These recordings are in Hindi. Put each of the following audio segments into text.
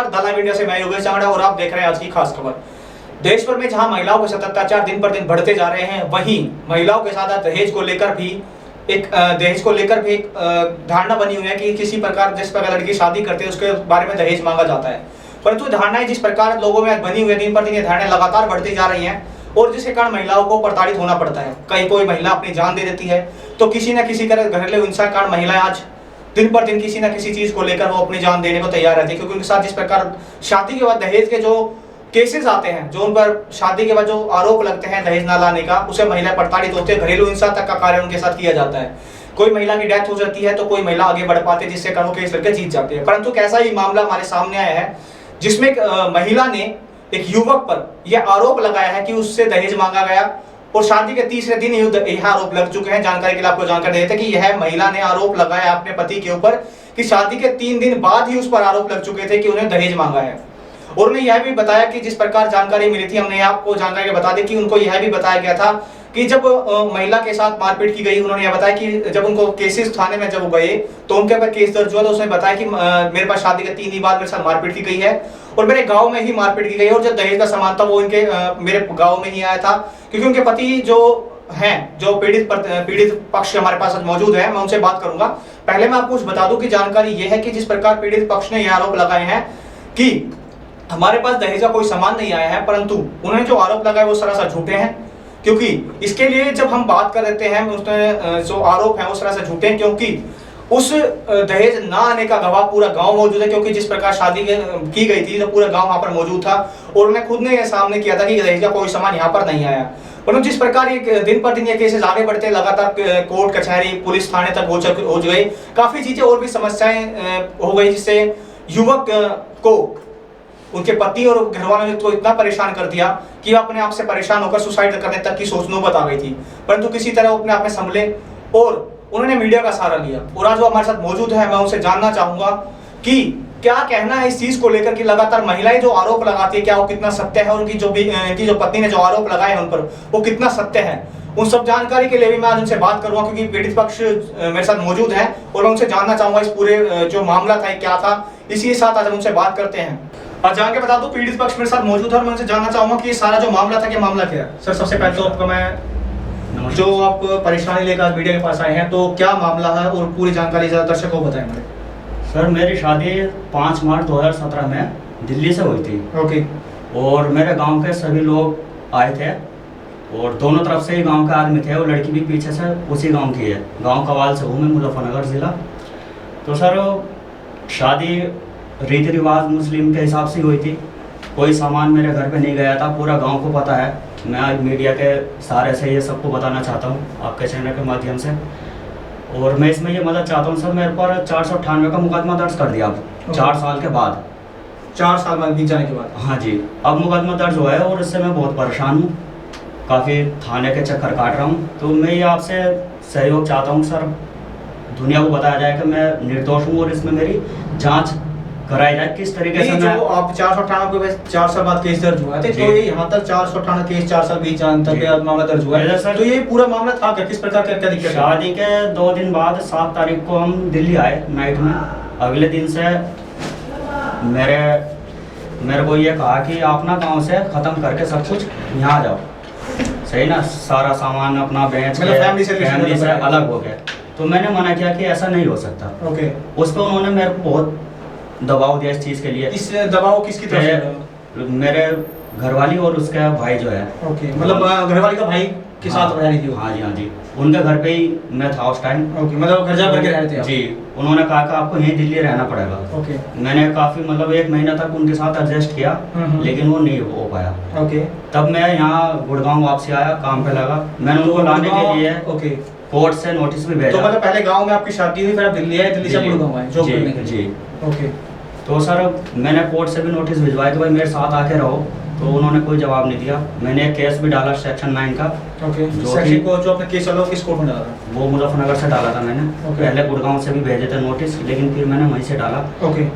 नमस्कार, द लाइव इंडिया से मैं योगेश चांगड़ा और आप देख रहे हैं आज की खास खबर। देश भर में जहां महिलाओं के साथ अत्याचार दिन पर दिन बढ़ते जा रहे हैं, वहीं महिलाओं के साथ दहेज को लेकर भी एक धारणा बनी हुई है कि किसी प्रकार जिस प्रकार लड़की शादी करते हैं उसके बारे में दहेज मांगा जाता है। परंतु धारणाएं जिस प्रकार लोगों में बनी हुई है, दिन पर दिन ये धारणाएं लगातार बढ़ती जा रही हैं और जिसके कारण महिलाओं को प्रताड़ित होना पड़ता है। कहीं कोई महिला अपनी जान दे देती है तो किसी न किसी घरेलू हिंसा के कारण महिलाएं आज दिन पर दिन किसी न किसी चीज को लेकर वो अपनी जान देने को तैयार रहती है, क्योंकि उनके साथ जिस प्रकार शादी के बाद दहेज के जो केसेस आते हैं, जो उन पर शादी के बाद जो आरोप लगते हैं दहेज ना लाने का, उसे महिला प्रताड़ित होते हैं। घरेलू हिंसा तक का कार्य उनके साथ किया जाता है। कोई महिला की डेथ हो जाती है तो कोई महिला आगे बढ़ पाती है, जिससे कारण वो केस करके जीत जाती है। परंतु कैसा ही मामला हमारे सामने आया है जिसमें एक महिला ने एक युवक पर यह आरोप लगाया है कि उससे दहेज मांगा गया और शादी के तीसरे दिन यह आरोप लग चुके हैं। जानकारी के लिए आपको जानकारी देते हैं कि यह महिला ने आरोप लगाया अपने पति के ऊपर कि शादी के 3 दिन बाद ही उस पर आरोप लग चुके थे कि उन्हें दहेज मांगा है। और उन्हें यह भी बताया कि जिस प्रकार जानकारी मिली थी, हमने आपको जानकारी बता दी कि उनको यह भी बताया गया था कि जब महिला के साथ मारपीट की गई, उन्होंने यह बताया कि जब उनको केसेस थाने में जब गए तो उनके ऊपर केस दर्ज हुआ तो उसने बताया कि मेरे पास शादी के 3 दिन बाद मेरे साथ मारपीट की गई है और मेरे गांव में ही मारपीट की गई है और जो दहेज का सामान था वो इनके मेरे गांव में ही आया था, क्योंकि उनके पति जो हैं, जो पीड़ित पक्ष हमारे पास मौजूद है, मैं उनसे बात करूंगा। पहले मैं आपको कुछ बता दूं कि जानकारी ये है कि जिस प्रकार पीड़ित पक्ष ने यह आरोप लगाए हैं कि हमारे पास दहेज का कोई सामान नहीं आया है, परंतु उन्होंने जो आरोप लगाए वो सरासर झूठे हैं। क्योंकि इसके लिए जब हम बात कर लेते हैं, उसने जो आरोप है वो सरासर झूठे हैं, क्योंकि उस दहेज ना आने का गवाह पूरा गांव मौजूद है। क्योंकि जिस प्रकार शादी की गई थी तो पूरा गांव वहां पर मौजूद था और उन्हें खुद ने यह सामने किया था कि दहेज का कोई सामान यहाँ पर नहीं आया। परंतु जिस प्रकार ये दिन पर दिन ये केसेस आगे बढ़ते लगातार कोर्ट कचहरी पुलिस थाने तक हो गए, काफी चीजें और भी समस्याएं हो गई, जिससे युवक को उनके पति और घर वालों ने तो इतना परेशान कर दिया कि अपने आप से परेशान होकर सुसाइड करने तक की सोच नौबत आ गई थी। परंतु किसी तरह वो अपने आप में संभले और उन्होंने मीडिया का सहारा लिया और आज वो हमारे साथ मौजूद है। मैं उनसे जानना चाहूंगा कि क्या कहना है इस चीज को लेकर कि लगातार महिलाएं जो आरोप लगाती है, क्या वो कितना सत्य है, उनकी जो पत्नी ने जो आरोप लगाए हैं उन पर वो कितना सत्य है। उन सब जानकारी के लिए भी मैं आज उनसे बात करूंगा, क्योंकि पीड़ित पक्ष मेरे साथ मौजूद है और मैं उनसे जानना चाहूंगा इस पूरे जो मामला था क्या था। इसी के साथ आज हम उनसे बात करते हैं। आज जान के बता दो, पीड़ित पक्ष मेरे साथ मौजूद है और मैं उनसे जानना चाहूंगा कि सारा जो मामला था, क्या मामला क्या है। सर, सबसे पहले तो आपका मैं जो आप परेशानी लेकर आज मीडिया के पास आए हैं, तो क्या मामला है और पूरी जानकारी दर्शकों को बताएं हमारे। सर, मेरी शादी 5 मार्च 2017 में दिल्ली से हुई थी। ओके। और मेरे गांव के सभी लोग आए थे और दोनों तरफ से ही गांव के आदमी थे और लड़की भी पीछे से उसी गांव की है। गांव कवाल से हूँ मैं, मुजफ्फरनगर जिला। तो सर, शादी रीति रिवाज मुस्लिम के हिसाब से हुई थी। कोई सामान मेरे घर पे नहीं गया था, पूरा गांव को पता है। मैं आज मीडिया के सहारे से ये सबको बताना चाहता हूँ आपके चैनल के माध्यम से। और मैं इसमें ये मदद चाहता हूँ सर, मेरे पर 498 का मुकदमा दर्ज कर दिया अब 4 साल के बाद। 4 साल बाद बीत जाने के बाद? हाँ जी, अब मुकदमा दर्ज हुआ है और इससे मैं बहुत परेशान हूँ, काफ़ी थाने के चक्कर काट रहा हूँ। तो मैं ये आपसे सहयोग चाहता हूँ सर, दुनिया को बताया जाए कि मैं निर्दोष हूँ और इसमें मेरी जाँच कराई जाए किस तरीके से। जो आप 498 पे 4 साल बाद केस दर्ज हुआ है, तो ये यहाँ तक 498 केस 4 साल बीच तक मामला दर्ज हुआ है, तो ये पूरा मामला था क्या, किस प्रकार क्या दिक्कत? शादी के 2 दिन बाद 7 तारीख को हम दिल्ली आए नाइट में। अगले दिन से मेरे को ये कहा कि आप ना गाँव से ख़त्म करके सब कुछ यहाँ आ जाओ, सही ना, सारा सामान अपना बेच के फैमिली से अलग हो गए। तो मैंने मना किया कि ऐसा नहीं हो सकता। ओके। उस पर उन्होंने मेरे को बहुत दबाव दिया इस चीज़ के लिए। इस दबाव किसकी तरफ? मेरे घरवाली और उसका भाई जो है। ओके, मतलब घरवाली का भाई के साथ रह रही थी? हाँ जी, हाँ जी, उनके घर पे ही मैं था उस टाइम। ओके, मतलब घर जा करके रह रहे थे जी। उन्होंने कहा कि आपको यहीं दिल्ली रहना पड़ेगा। ओके। मैंने काफ़ी मतलब 1 महीना तक उनके साथ एडजस्ट किया, लेकिन वो नहीं हो पाया। ओके। तब मैं यहाँ गुड़गांव वापसी आया, काम पे लगा। मैंने उनको लाने के लिए कोर्ट से नोटिस भी भेजा। तो मतलब पहले गाँव में आपकी शादी हुई, फिर आप दिल्ली आए, दिल्ली से गुड़गांव आए जॉब करने के लिए? जी। ओके। तो सर, मैंने कोर्ट से भी नोटिस भिजवाया कि भाई मेरे साथ आके रहो, तो उन्होंने कोई जवाब नहीं दिया। मैंने एक केस भी डाला सेक्शन 9 का। ओके। सेक्शन को जो आपने केस डाला किस कोर्ट में डाला था? वो मुजफ्फरनगर से डाला था मैंने। पहले गुड़गांव से भी भेजे थे नोटिस, लेकिन फिर मैंने वहीं से डाला। ओके।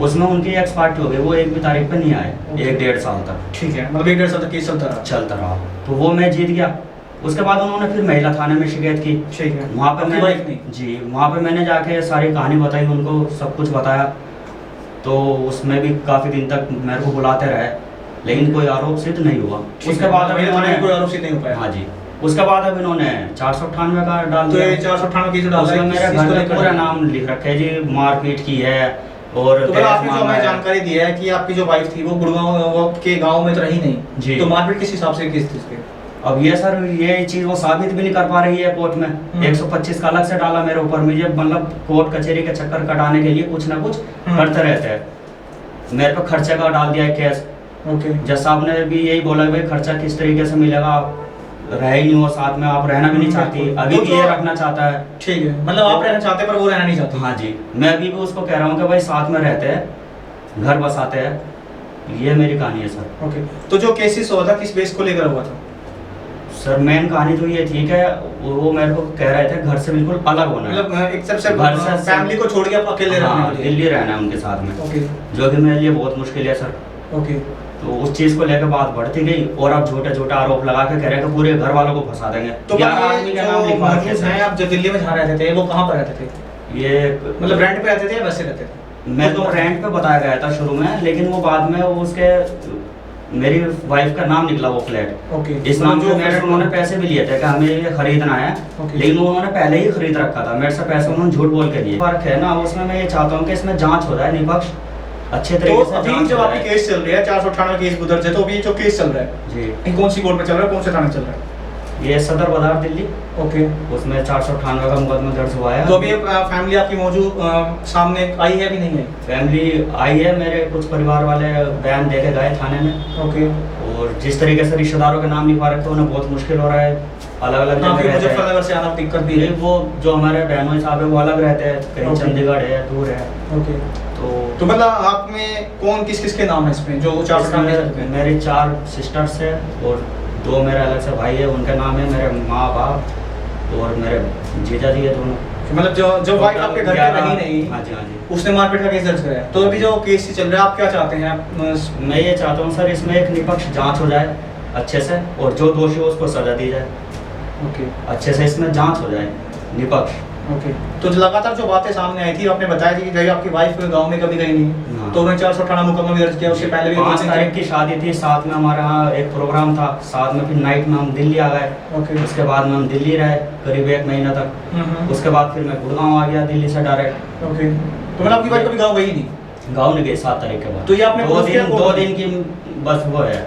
उसमें उनकी एक्स पार्टी हो गई, वो 1 भी तारीख पे नहीं आए, 1-1.5 साल तक। ठीक है, मतलब 1-1.5 साल तक केस चलता रहा। तो वो मैं जीत गया। उसके बाद उन्होंने फिर महिला थाने में शिकायत की। ठीक है। वहाँ पे मैंने जाके सारी कहानी बताई, उनको सब कुछ बताया। तो उसमें भी काफ़ी दिन तक मेरे को बुलाते रहे, लेकिन कोई आरोप सिद्ध नहीं हुआ। उसके बाद अब इन्होंने कोई आरोप सिद्ध नहीं हो पाया। हाँ जी, उसके बाद अब इन्होंने 498 का डाल तो दिया। ये 498 की जो डाला उसमें है, मेरे किस घर को में लेकर पूरा है? नाम लिख रखे है जी, मारपीट की है और तो दहेज आपने जो मांगा हमें है। जानकारी दी है कि आपकी जो वाइफ थी वो गुड़गांव वो के गांव में तो रही नहीं जी। तो मारपीट किस हिसाब से किस चीज पे? अब ये सर ये चीज़ वो साबित भी नहीं कर पा रही है कोर्ट में। 125 का अलग से डाला मेरे ऊपर, मुझे मतलब कोर्ट कचहरी के चक्कर कटाने के लिए कुछ ना कुछ करते रहते हैं। मेरे पे खर्चे का डाल दिया है केस। ओके। जज साहब ने भी यही बोला भाई खर्चा किस तरीके से मिलेगा, आप रह ही नहीं हो साथ में, आप रहना भी नहीं चाहती, अभी तो भी ये रखना चाहता है। ठीक है, मतलब आप रहना चाहते हैं पर वो रहना नहीं चाहते। हाँ जी, मैं अभी भी उसको कह रहा हूँ कि भाई साथ में रहते हैं, घर बसाते हैं, ये मेरी कहानी है सर। ओके, तो जो केसेस हुआ था किस बेस को लेकर हुआ था? सर मेन कहानी तो ये थी कि वो मेरे को कह रहे थे घर से बिल्कुल अलग होना है, मतलब एक तरफ से घर से फैमिली को छोड़ के आप अकेले रहने हाँ, के लिए। दिल्ली रहना है उनके साथ में, ओके जो कि मेरे लिए बहुत मुश्किल है सर। ओके। तो उस चीज़ को लेकर बात बढ़ती गई और अब झूठे झूठे आरोप लगा के कह रहे हैं कि पूरे घर वालों को फंसा देंगे। तो 11 आदमी का नाम लिखवा रखे मौजूद हैं, सर। आप जो दिल्ली में जहाँ रहते थे वो कहाँ पर रहते थे? ये मतलब रेंट पे रहते थे या वैसे रहते थे? मैं तो रेंट पे बताया गया था शुरू में, लेकिन वो बाद में वो उसके मेरी वाइफ का नाम निकला वो फ्लैट। ओके। इस नाम जो जो मेरे से फ्लैट उन्होंने पैसे भी लिए थे कि हमें ये खरीदना है, ओके। लेकिन उन्होंने पहले ही खरीद रखा था, मेरे से पैसे उन्होंने झूठ बोल के लिए। फर्क है ना उसमें, मैं ये चाहता हूँ कि इसमें जांच हो जाए, निष्पक्ष अच्छे तो तरीके से अभी जांच जब हो आपकी जाए। केस चल रही है 498 केस गुजर से, तो अभी जो केस चल रहा है जी, ये कौन सी कोर्ट में चल रहा है, कौन से थाने में चल रहा है? ये सदर बाजार दिल्ली, ओके। उसमें 498 का मुकदमा दर्ज हुआ है। तो अभी फैमिली आपकी मौजूद सामने आई है कि नहीं है? फैमिली आई है, मेरे कुछ परिवार वाले बयान दे के गए थाने में, ओके। और जिस तरीके से रिश्तेदारों के नाम लिखवा रखे उन्हें बहुत मुश्किल हो रहा है, अलग अलग काफी जगह रहते हैं। मुजफ्फरनगर से आना दिक्कत भी ये है। वो जो हमारे बहनोई साहब है वो अलग रहते हैं, कहीं ओके। चंडीगढ़ है, दूर है। ओके। तो मतलब आप में कौन किस किस के नाम है इसमें जो 498 इसमें मेरी 4 सिस्टर्स है और 2 मेरे अलग से भाई है, उनके नाम है, मेरे माँ बाप और मेरे जीजा जी है दोनों। मतलब जो वाइफ आपके घर पे रही नहीं, हाँ जी हाँ जी, उसने मारपीट का केस दर्ज कराया। तो अभी जो केस चल रहा है आप क्या चाहते हैं? मैं ये चाहता हूँ सर इसमें एक निष्पक्ष जांच हो जाए अच्छे से, और जो दोषी हो उसको सजा दी जाए ओके अच्छे से, इसमें जांच हो जाए निष्पक्ष। ओके। तो लगातार जो बातें सामने आई थी, आपने बताया थी कि जब आपकी वाइफ गांव में कभी गई नहीं, हाँ। तो उन्होंने 498 मुकदमा भी दर्ज किया। उससे पहले भी 5 तारीख की शादी थी, साथ में हमारे यहाँ एक प्रोग्राम था, साथ में फिर नाइट में हम दिल्ली आ गए। ओके। उसके बाद में हम दिल्ली रहे करीब 1 महीना तक। उसके बाद फिर मैं गुड़गांव आ गया दिल्ली से डायरेक्ट। ओके। तो मतलब आपकी वाइफ कभी गाँव गई नहीं? गाँव नहीं गई 7 तारीख के बाद। तो ये आपने 2 दिन की बस वो है।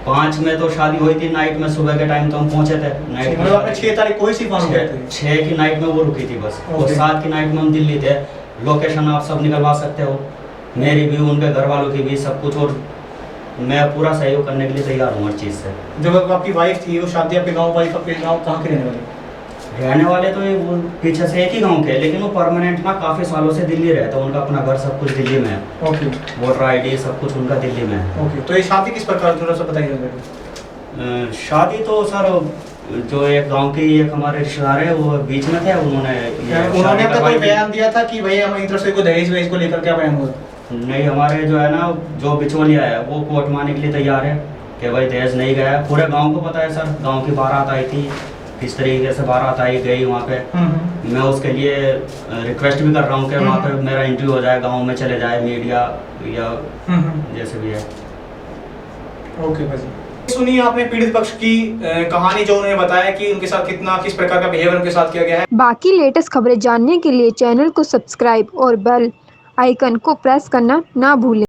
5 में तो शादी हुई थी नाइट में, सुबह के टाइम तो हम पहुंचे थे नाइट में। मतलब आपने 6 तारीख को ही सिर्फ वहाँ गए थे? 6 की नाइट में वो रुकी थी बस, और 7 की नाइट में हम दिल्ली थे। लोकेशन आप सब निकलवा सकते हो, मेरी भी उनके घर वालों की भी, सब कुछ, और मैं पूरा सहयोग करने के लिए तैयार हूँ हर चीज़ से। जब आपकी वाइफ थी वो शादी आपके गाँव, वाइफ आपके गाँव कहाँ के रहने वाले? रहने वाले तो ये वो पीछे से एक ही गांव के, लेकिन वो परमानेंट ना काफ़ी सालों से दिल्ली रहते हैं, उनका अपना घर सब कुछ दिल्ली में है। ओके। वोटर ID सब कुछ उनका दिल्ली में है। ओके। तो ये शादी किस प्रकार, थोड़ा सा बताइए मेरे को। शादी तो सर जो एक गांव के एक हमारे रिश्तेदार है वो बीच में थे, उन्होंने उन्होंने अब तक कोई बयान दिया था कि भाई हमारी तरफ से कोई दहेज वहेज को लेकर क्या बयान हुआ? नहीं, हमारे जो है ना जो बिचौलिया है वो कोर्ट में आने के लिए तैयार है कि भाई दहेज नहीं गया। पूरे गांव को पता है सर, गांव की बारात आई थी, किस तरीके से बारात आई गई वहाँ पे। मैं उसके लिए रिक्वेस्ट भी कर रहा हूँ कि वहाँ पे मेरा इंटरव्यू हो जाए, गांव में चले जाए मीडिया या जैसे भी है। ओके भाई। सुनिए आपने पीड़ित पक्ष की कहानी, जो उन्होंने बताया कि उनके साथ किस प्रकार का बिहेवियर उनके साथ किया गया है। बाकी लेटेस्ट खबरें जानने के लिए चैनल को सब्सक्राइब और बेल आइकन को प्रेस करना ना भूलें।